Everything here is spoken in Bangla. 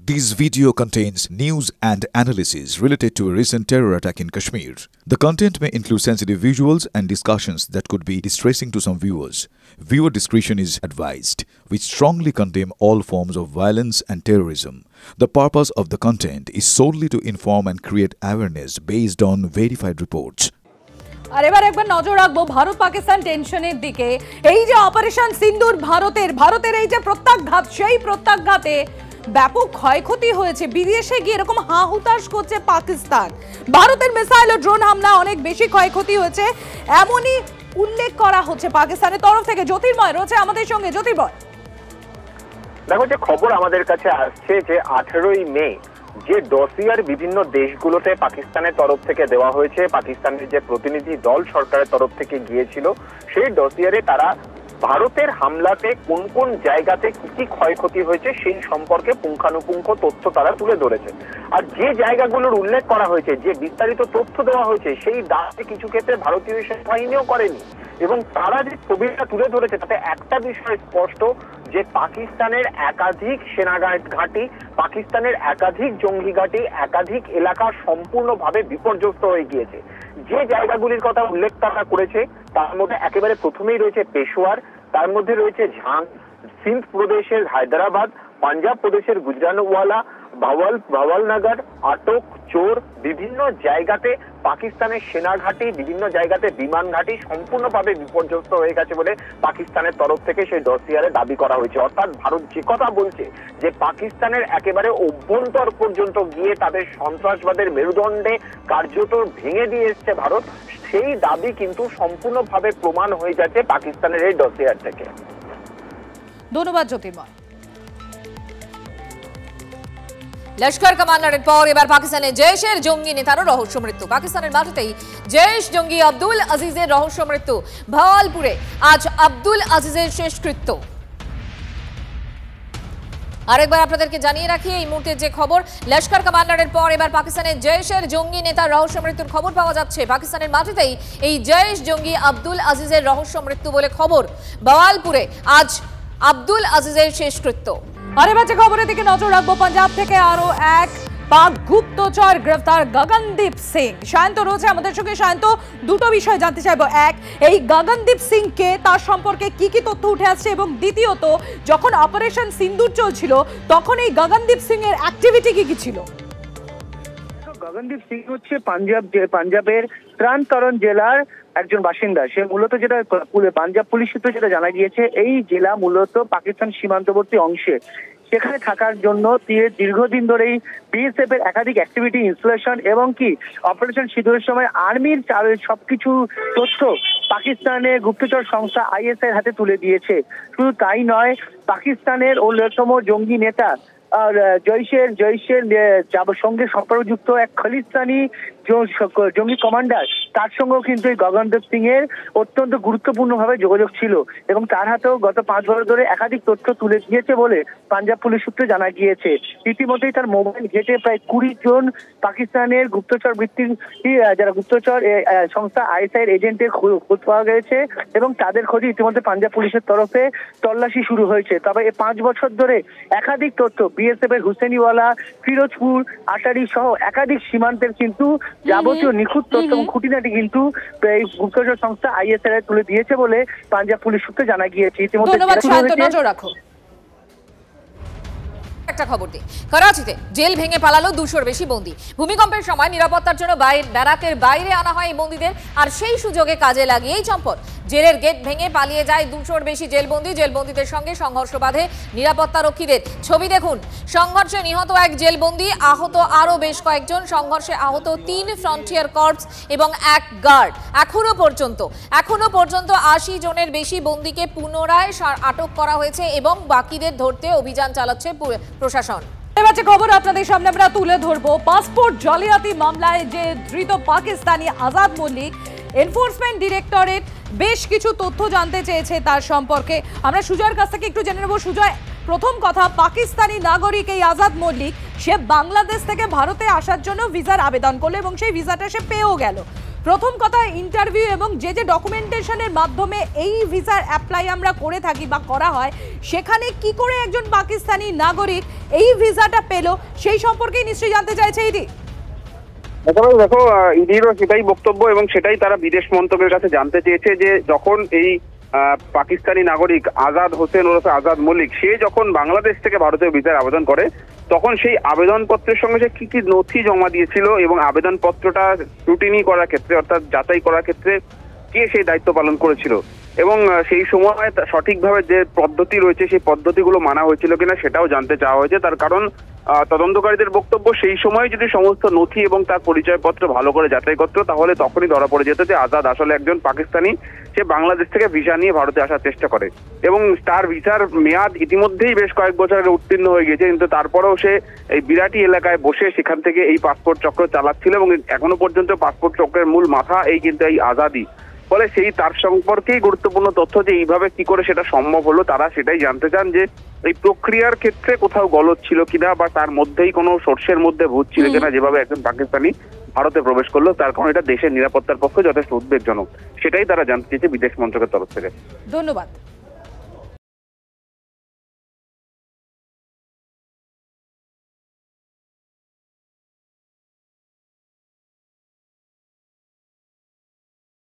This video contains news and analysis related to a recent terror attack in Kashmir. The content may include sensitive visuals and discussions that could be distressing to some viewers. Viewer discretion is advised. We strongly condemn all forms of violence and terrorism. The purpose of the content is solely to inform and create awareness based on verified reports. আর এবার একবার নজর রাখবো ভারত পাকিস্তান টেনশনের দিকে। এই যে অপারেশন সিন্দুর ভারতের এই যে প্রত্যাঘাত, সেই প্রত্যাঘাতে ব্যাপক ক্ষয়ক্ষতি হয়েছে। বিদেশে গিয়ে এরকম হাহুতাশ করছে পাকিস্তান। ভারতের মিসাইল ও ড্রোন হামলা অনেক বেশি ক্ষয়ক্ষতি হয়েছে এমনই উল্লেখ করা হচ্ছে পাকিস্তানের তরফ থেকে। জ্যোতির্ময় রয়েছে আমাদের সঙ্গে। জ্যোতির্ময়, দেখো যে খবর আমাদের কাছে আসছে যে 18ই মে যে ডসিয়ার বিভিন্ন দেশগুলোতে পাকিস্তানের তরফ থেকে দেওয়া হয়েছে, পাকিস্তানের যে প্রতিনিধি দল সরকারের তরফ থেকে গিয়েছিল, সেই ডসিয়ারে তারা ভারতের হামলাতে কোন কোন জায়গাতে কি কি ক্ষয়ক্ষতি হয়েছে সেই সম্পর্কে পুঙ্খানুপুঙ্খ তথ্য তারা তুলে ধরেছে। আর যে জায়গাগুলোর উল্লেখ করা হয়েছে, যে বিস্তারিত তথ্য দেওয়া হয়েছে, সেই দাবি কিছু ক্ষেত্রে ভারতীয় সেনাবাহিনীও করেনি। এবং তারা যে ছবিটা তুলে ধরেছে তাতে একটা বিষয় স্পষ্ট, যে পাকিস্তানের একাধিক সেনা ঘাঁটি, পাকিস্তানের একাধিক জঙ্গি ঘাঁটি, একাধিক এলাকা সম্পূর্ণভাবে বিপর্যস্ত হয়ে গিয়েছে। যে জায়গাগুলির কথা উল্লেখ তারা করেছে তার মধ্যে একেবারে প্রথমেই রয়েছে পেশোয়ার, তার মধ্যে রয়েছে ঝাং, সিন্ধ প্রদেশের হায়দ্রাবাদ, পাঞ্জাব প্রদেশের গুজরানওয়ালা, ভাওয়ালনগর, আটক, চোর, বিভিন্ন জায়গাতে পাকিস্তানের সেনা ঘাঁটি, বিভিন্ন জায়গাতে বিমান ঘাঁটি সম্পূর্ণভাবে বিপর্যস্ত হয়ে গেছে বলে পাকিস্তানের তরফ থেকে সেই ডসিয়ারে দাবি করা হয়েছে। অর্থাৎ ভারত যে কথা বলছে যে পাকিস্তানের একেবারে অভ্যন্তর পর্যন্ত গিয়ে তাদের সন্ত্রাসবাদের মেরুদণ্ডে কার্যত ভেঙে দিয়ে এসছে ভারত, সেই দাবি কিন্তু সম্পূর্ণভাবে প্রমাণ হয়ে যাচ্ছে পাকিস্তানের এই ডসিয়ার থেকে। ধন্যবাদ জ্যোতির্ময়। লস্কর কমান্ডারের পর এবার পাকিস্তানের জৈশের জঙ্গি নেতারও রহস্য মৃত্যু। পাকিস্তানের মাটিতেই জৈশ জঙ্গি আব্দুল আজিজের রহস্য মৃত্যু। ভাওয়ালপুরে আজ আব্দুল আজিজের শেষকৃত্য। আরেকবার আপনাদেরকে জানিয়ে রাখি এই মুহূর্তে যে খবর, লস্কর কমান্ডারের পর এবার পাকিস্তানের জৈশের জঙ্গি নেতার রহস্য মৃত্যুর খবর পাওয়া যাচ্ছে। পাকিস্তানের মাটিতেই এই জৈশ জঙ্গি আব্দুল আজিজের রহস্য মৃত্যু বলে খবর। ভাওয়ালপুরে আজ আব্দুল আজিজের শেষকৃত্য। আর এবার যে খবরের দিকে নজর রাখবো, পাঞ্জাব থেকে আরো এক পাক গুপ্তচর গ্রেফতার, গগনদীপ সিং। সায়ন্ত রয়েছে আমাদের সঙ্গে। সায়ন্ত, দুটো বিষয় জানতে চাইবো। এক, এই গগনদীপ সিং কে, তার সম্পর্কে কি কি তথ্য উঠে আসছে, এবং দ্বিতীয়ত যখন অপারেশন সিন্দুর চলছিল তখন এই গগনদীপ সিং এর অ্যাক্টিভিটি কি কি ছিল? গগনদীপ সিং হচ্ছে পাঞ্জাবের ত্রাণতরণ জেলার একজন বাসিন্দা। সে মূলত যেটা পাঞ্জাব পুলিশ সূত্রে যেটা জানা গিয়েছে, এই জেলা মূলত পাকিস্তান সীমান্তবর্তী অংশে। সেখানে থাকার জন্য দীর্ঘদিন ধরেই বিএসএফ এর একাধিক অ্যাক্টিভিটি, ইনস্টলেশন এবং কি অপারেশন সিঁদুরের সময় আর্মির সবকিছু তথ্য পাকিস্তানের গুপ্তচর সংস্থা আইএসআই হাতে তুলে দিয়েছে। শুধু তাই নয়, পাকিস্তানের অন্যতম জঙ্গি নেতা আর জৈশের সঙ্গে সম্পর্কযুক্ত এক খালিস্তানি জঙ্গি কমান্ডার, তার সঙ্গেও কিন্তু এই গগনদীপ সিং এর অত্যন্ত গুরুত্বপূর্ণভাবে যোগাযোগ ছিল এবং তার হাতেও গত 5 বছর ধরে একাধিক তথ্য তুলে দিয়েছে বলে পাঞ্জাব পুলিশ সূত্রে জানা গিয়েছে। ইতিমধ্যেই তার মোবাইল ঘেটে প্রায় 20 জন পাকিস্তানের গুপ্তচর বৃত্তির যারা গুপ্তচর সংস্থা আইএসআই এর এজেন্টের খোঁজ পাওয়া গেছে এবং তাদের খোঁজে ইতিমধ্যে পাঞ্জাব পুলিশের তরফে তল্লাশি শুরু হয়েছে। তবে এই 5 বছর ধরে একাধিক তথ্য বিএসএফ এর হুসেনিওয়ালা, ফিরোজপুর, আটারি সহ একাধিক সীমান্তের কিন্তু যাবতীয় নিখুঁত তথ্য এবং খুঁটিনাটি কিন্তু এই গুপ্তচর সংস্থা আইএসআই তুলে দিয়েছে বলে পাঞ্জাব পুলিশ সূত্রে জানা গিয়েছে। ইতিমধ্যে একটা খবর দিই, করাচিতে জেল ভেঙে পালালো 200-র বেশি বন্দী। ভূমিকম্পের সময় নিরাপত্তার জন্য ব্যারাকের বাইরে আনা হয় এই বন্দীদের, আর সেই সুযোগে কাজে লাগিয়েই চম্পট। জেলের গেট ভেঙে পালিয়ে যায় 200-র বেশি জেলবন্দী। জেলবন্দীদের সঙ্গে সংঘর্ষ বাধে নিরাপত্তা রক্ষীদের। ছবি দেখুন, সংঘর্ষে নিহত এক জেলবন্দী, আহত আরও বেশ কয়েকজন। সংঘর্ষে আহত 3 ফ্রন্টিয়ার কর্পস এবং 1 গার্ড। এখনো পর্যন্ত 80 জনের বেশি বন্দীকে পুনরায় আটক করা হয়েছে এবং বাকিদের ধরতে অভিযান চালাচ্ছে প্রশাসন। এবার যে খবর আপনাদের সামনে আমরা তুলে ধরবো, পাসপোর্ট জালিয়াতি মামলায় যে ধৃত পাকিস্তানি আজাদ মল্লিক, এনফোর্সমেন্ট ডিরেক্টরেট বেশ কিছু তথ্য জানতে চেয়েছে তার সম্পর্কে। আমরা সুজয়ের কাছ থেকে একটু জেনে নেব। সুজয়, প্রথম কথা, পাকিস্তানি নাগরিক এই আজাদ মল্লিক, সে বাংলাদেশ থেকে ভারতে আসার জন্য ভিসার আবেদন করলো এবং সেই ভিসাটা সে পেয়েও গেল। প্রথম কথা, ইন্টারভিউ এবং যে যে ডকুমেন্টেশনের মাধ্যমে এই ভিসার অ্যাপ্লাই আমরা করে থাকি বা করা হয়, সেখানে কি করে একজন পাকিস্তানি নাগরিক এই ভিসাটা পেল, সেই সম্পর্কেই নিশ্চয়ই জানতে চাইছে ইডি। দেখো ইডিরও সেটাই বক্তব্য এবং সেটাই তারা বিদেশ মন্ত্রকের কাছে জানতে চেয়েছে যে যখন এই পাকিস্তানি নাগরিক আজাদ হোসেন ওরফে আজাদ মল্লিক সে যখন বাংলাদেশ থেকে ভারতীয় ভিসার আবেদন করে তখন সেই আবেদনপত্রের সঙ্গে সে কি কি নথি জমা দিয়েছিল এবং আবেদনপত্রটা স্ক্রুটিনি করার ক্ষেত্রে অর্থাৎ যাচাই করার ক্ষেত্রে কে সেই দায়িত্ব পালন করেছিল এবং সেই সময় সঠিকভাবে যে পদ্ধতি রয়েছে সেই পদ্ধতিগুলো মানা হয়েছিল কিনা সেটাও জানতে চাওয়া হয়েছে। তার কারণ তদন্তকারীদের বক্তব্য সেই সময় যদি সমস্ত নথি এবং তার পরিচয়পত্র ভালো করে যাচাই করত তাহলে তখনই ধরা পড়ে যেত যে আজাদ আসলে একজন পাকিস্তানি, সে বাংলাদেশ থেকে ভিসা নিয়ে ভারতে আসার চেষ্টা করে এবং তার ভিসার মেয়াদ ইতিমধ্যেই বেশ কয়েক বছর আগে উত্তীর্ণ হয়ে গেছে, কিন্তু তারপরেও সে এই বিরাটি এলাকায় বসে সেখান থেকে এই পাসপোর্ট চক্র চালাচ্ছিল এবং এখনো পর্যন্ত পাসপোর্ট চক্রের মূল মাথা এই কিন্তু এই আজাদই। ফলে সেই তার সম্পর্কেই গুরুত্বপূর্ণ তথ্য যে এইভাবে কি করে সেটা সম্ভব হলো, তারা সেটাই জানতে চান যে এই প্রক্রিয়ার ক্ষেত্রে কোথাও গলদ ছিল কিনা বা তার মধ্যেই কোনো সোর্সের মধ্যে ভূত ছিল কিনা যেভাবে একজন পাকিস্তানি ভারতে প্রবেশ করলো, তার কারণ এটা দেশের নিরাপত্তার পক্ষে যথেষ্ট উদ্বেগজনক। সেটাই তারা জানতে চেয়েছে বিদেশ মন্ত্রকের তরফ থেকে। ধন্যবাদ।